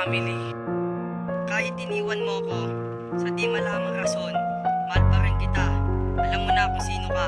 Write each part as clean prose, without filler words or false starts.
family. Kahit iniwan mo ko, sa di malamang rason, mahal pa rin kita. Alam mo na kung sino ka.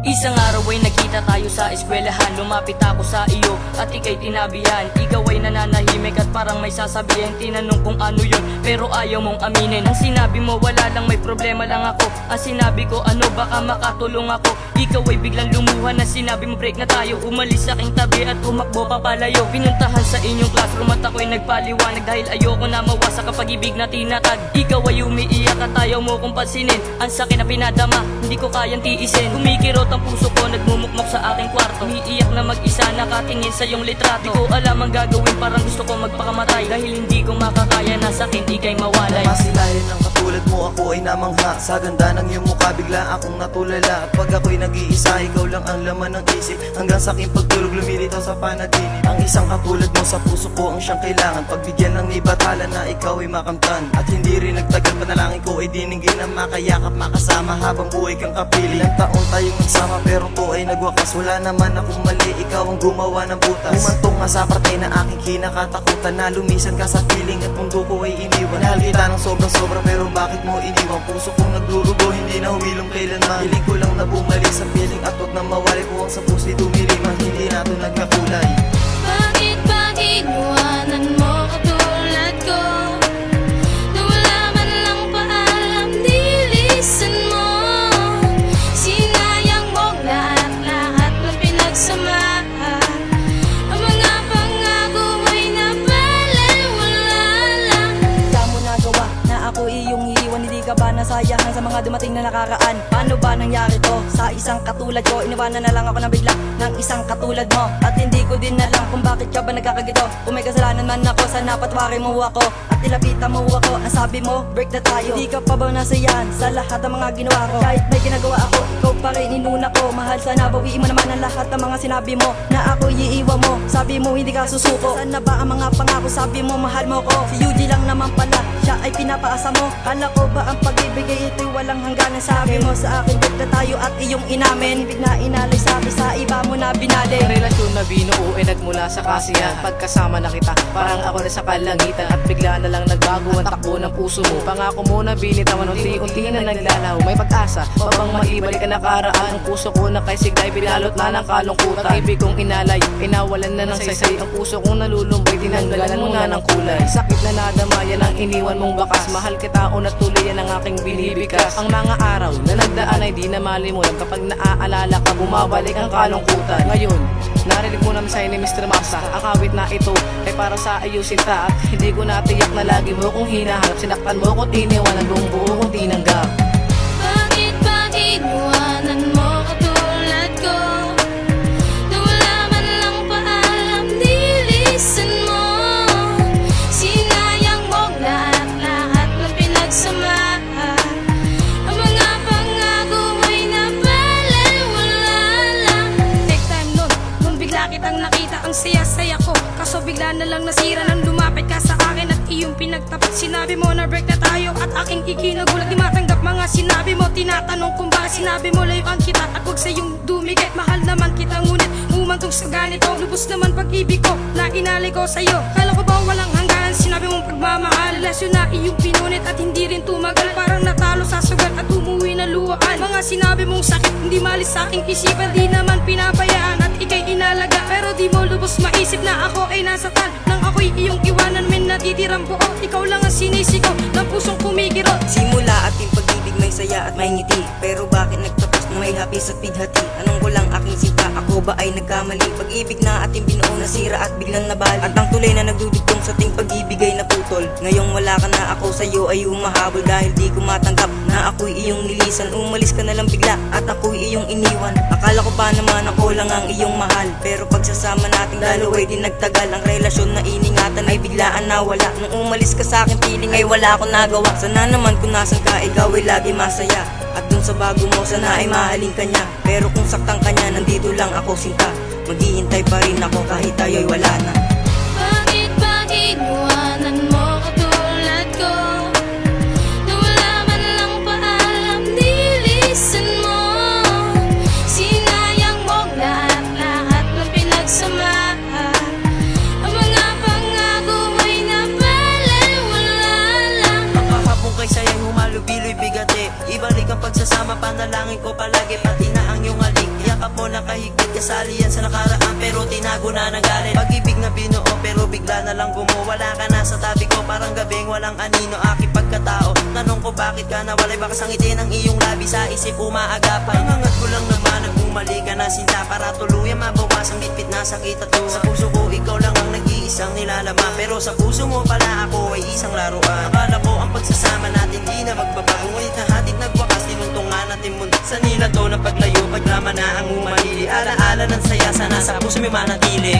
Isang araw ay nagkita tayo sa eskwelahan. Lumapit ako sa iyo at ika'y tinabihan. Ikaw ay nananahimik at parang may sasabihin. Tinanong kung ano yun pero ayaw mong aminin. Ang sinabi mo wala lang, may problema lang ako. Ang sinabi ko ano, baka makatulong ako. Ikaw ay biglang lumuha na sinabi mo break na tayo. Umalis sa aking tabi at humakbo papalayo. Pinuntahan sa inyong classroom at ako'y nagpaliwanag dahil ayoko na mawasa kapag ibig na tinatag. Ikaw ay umiiyak at ayaw mo kong pansinin. Ang sakit na pinadama, hindi ko kayang tiisin. Kumikirot ang puso ko, nagmumukmok sa aking kwarto. Umiiyak na mag-isa, nakatingin sa iyong litrato. Di ko alam ang gagawin, parang gusto ko magpakamatay. Dahil hindi ko makakaya na sa akin ika'y mawalay. Masilayan ng katulad mo, ako ay namangha. Sa ganda ng iyong mukha, bigla akong natulala. At pag ako'y nag-iisa, ikaw lang ang laman ng isip. Hanggang sa aking pagtulog, lumilitaw sa panaginip. Ang isang katulad mo sa puso ko ang siyang kailangan. Pagbigyan lang ni batala na ikaw ay makamtan. At hindi rin nagtagal, panalangin ko ay dinigin na makayakap, makasama habang buhay kang kapili. Ilang taon tayong nagsama pero to ay nagwakas. Wala naman akong mali, ikaw ang gumawa ng butas. Humantong nga sa parte na aking kinakatakutan, na lumisan ka sa feeling at mundo ko ay iniwan. Mahal kita ng sobrang-sobra pero bakit mo iniwan? Puso kong nagdurugo, hindi na humilong kailanman. Hiling ko lang na bumalik sa feeling at wag na mawali ko ang sa puso'y dumiriman. Hindi na to nagkakulay. Bakit ba inuwanan mo katulad ko? Na wala man lang paalam, nilisan mo. Sinayang mo lahat ng pinagsamahan. Ang mga pangako mo'y napaliwala lang. Di mo nagawa na ako iyong iiwan. Hindi ka ba nasayahan sa mga dumating na nakaraan? Paano ba nangyari to sa isang katulad ko? Iniwanan na lang ako ng bigla ng isang katulad mo. At hindi ko din alam kung bakit ka ba nagkakagito. Kung may kasalanan man ako, sana patwarin mo ako at nilapitan mo ako. Ang sabi mo, break na tayo. Hindi ka pa ba nasayahan sa lahat ng mga ginawa ko? Kahit may ginagawa ako, ikaw pa rin inuna ko. Mahal, sana bawiin mo naman ang lahat ng mga sinabi mo na ako iiwan mo. Sabi mo hindi ka susuko. Sana ba ang mga pangako? Sabi mo mahal mo ko. Si Yuji lang naman pala, siya ay pinapaasa mo. Kala ko ba ang pag-ibig ay ito'y walang hangganan? Sabi mo sa akin, break na tayo at iyong inamin. Ibig na inalay sabi sa iba mo na binali. Ang relasyon na binuo ay nagmula sa kasiyahan. Pagkasama na kita, parang ako na sa kalangitan. At bigla na lang nagbago ang takbo ng puso mo. Pangako mo na binitawan, unti-unti na naglalaho. May pag-asa, mabang maibalik ang nakaraan. Ang puso ko na kay Siglay, binalot na ng kalungkutan. Ang ibig kong inalay, pinawalan na ng saysay. Ang puso kong nalulumbay, tinanggalan mo na ng kulay. Sakit na nadamayan ang iniwan mong bakas. Mahal kita o natuloyan ang aking binibigas. Ang mga araw na nagdaan ay di na malimutan. Kapag naaalala ka, bumabalik ang kalungkutan. Ngayon, narinig mo ng mensahe ni Mr. Masa. Ang awit na ito ay para sa ayusin ta. At hindi ko natiyak na lagi mo kong hinahanap. Sinaktan mo ko, tiniwanan buong buo kong tinanggap. Bakit ba inuwanan mo katulad ko? Na wala man lang paalam, nilisan mo. Sinayang mo lahat ng pinagsamahan. Ang mga pangako mo'y napaliwala lang. Take time nun bigla kitang nakita, ang saya-saya ko. Kaso bigla na lang nasira nang lumapit ka sa akin at iyong pinagtapat. Sinabi mo na break na tayo at aking ikinagulat. Di matanggap mga sinabi mo, tinatanong kung bakit sinabi mo layuan kita at huwag sa iyong dumikit. Mahal naman kita ngunit umantong sa ganito. Lubos naman pag-ibig ko na inalay ko sa'yo. Kala ko ba walang hanggan, sinabi mong pagmamahal. Relasyon na iyong pinunit at hindi rin tumagal. Parang natalo sa sugat at umuwi na luwaan. Mga sinabi mong sakit, hindi malis sa aking isipan. Di naman pinabayaan at ikay inalaga. Pero di mo lubos maisip na ako ay nasaktan. Nang ako'y iyong iwanan, may natitirang buo. Ikaw lang ang sinisiko ng pusong kumikirot. Simula ating pag-ibig may saya at may ngiti. Pero bakit nagtapos na may hapis at bighati? Anong ko lang aking sinta, ako ba ay nagkamali? Pag-ibig na ating binuo nasira at biglang nabali. At ang tulay na nagdudugtong sa ating pag-ibig ay naputol. Ngayong wala ka na, ako sa'yo ay humahabol. Dahil di ko matanggap na ako'y iyong nilisan. Umalis ka na lang bigla at ako'y iyong iniwan. Akala ko pa naman ako lang ang iyong mahal. Pero pagsasama nating dalawa ay di nagtagal. Ang relasyon na iningatan ay biglaan nawala. Nung umalis ka sa akin, feeling ay wala akong nagawa. Sana naman kung nasan ka, ikaw ay lagi masaya. At dun sa bago mo, sana ay mahalin ka niya. Pero kung saktan ka niya, nandito lang ako sinta. Maghihintay pa rin ako kahit tayo'y wala na. Bakit ba inuwanan mo katulad ko? Na wala man lang paalam, nilisan mo. Sinayang Ibalik ang pagsasama, panalangin ko palagi. Pati na ang iyong halik, yakap mo na kahigpit. Kasali yan sa nakaraan pero tinago na ng galit. Pag-ibig na binuo pero bigla na lang Wala ka na sa tabi ko, parang gabing walang anino. Aking pagkatao, tanong ko bakit ka nawalay. Baka sangitin ang iyong labi sa isip umaagapan. Nangangat ko lang naman na bumalik ka na sinta, para tuluyan mabawas ang bitbit na sakit at tuwa. Sa puso ko ikaw lang ang nag-iisang nilalaman, pero sa puso mo pala ako ay isang laruan. Akala ko ang pagsasama natin di na magbabago, ngunit nahatid nagwakas, tinuntungan natin mundo. Sa nilato na paglayo, pagdrama na ang umalili. Alaala ng saya, sana sa puso may manatili.